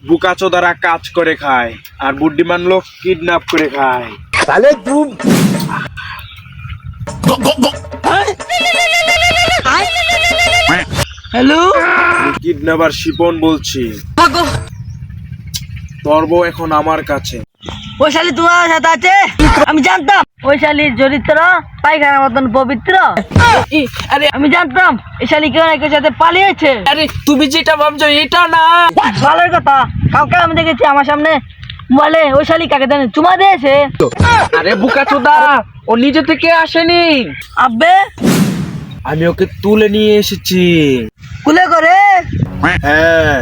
বুকাচোদারা কাজ করে খায় আর বুদ্ধিমান লোক কিডন্যাপ করে খায়। তাহলে তুই হ্যালো কিডন্যাপার শিপন বলছি। তোর বউ এখন আমার কাছে। ওই শালি তোমার সাথে আছে? আমি জানতাম ওই শালির চরিত্র পায়খানার মতন পবিত্র। আরে আমি জানতাম এই শালি কেউ না কেউ সাথে পালিয়েছে। আরে তুমি যেটা ভাবছো এটা না। ভালোর কথা, কাউকে আমি দেখেছি আমার সামনে বলে ওই শালি কাকে জানে চুমা দিয়েছে। আরে বুকাচোদা, ও নিজে থেকে আসেনি। আব্বে আমি ওকে তুলে নিয়ে এসেছি। কুলে করে হ্যাঁ,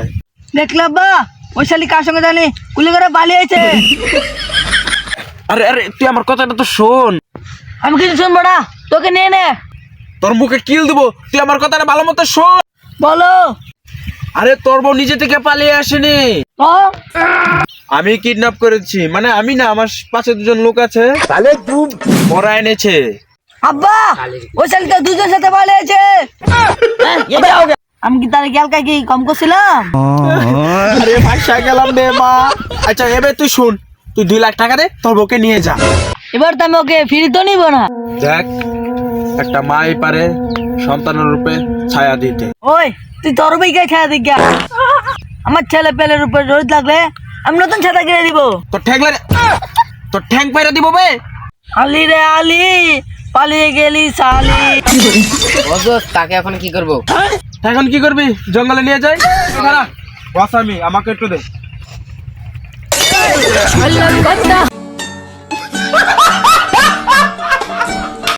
দেখলাম বা ওই শালি কার সঙ্গে জানি কুলে করে পালিয়েছে। আরে আরে তুই আমার কথাটা তো শোন। আমি কিছু শুনবো না, তোকে নিয়ে নে। তোর মুখে কিল দিব, তুই আমার কথাটা ভালো মতো শোন। বলো। আরে তোর বউ নিজে থেকে পালিয়ে আসেনি, ও আমি কিডন্যাপ করেছি। মানে আমি না, আমার পাশে দুজন লোক আছে, তাহলে তুই ওরা এনেছে। আব্বা ওই শালি তো দুজন সাথে পালিয়েছে। আমি কি তার গেলকা কি কম করছিলাম? আরে ভাষা গেলাম রে মা। আচ্ছা এবার তুই শুন, তুই 2 লাখ টাকা দে, তোর বউকে নিয়ে যা। এবার তো আমি ওকে ফিরে তো নিব না। দেখ, একটা মাই পারে সন্তানের রূপে ছায়া দিতে। ওই তুই তোর বইকে ছায়া দিক গা। আমার ছেলে পেলের উপর জড়িত লাগলে আমি নতুন ছাতা কিনে দিব। তোর ঠ্যাং লাগে, তোর ঠ্যাং পাইরা দিব বে। আলি রে আলি, পালিয়ে গেলি সালি। অজর তাকে এখন কি করব? এখন কি করবি? জঙ্গলে নিয়ে যাই। বস আমি, আমাকে একটু দে।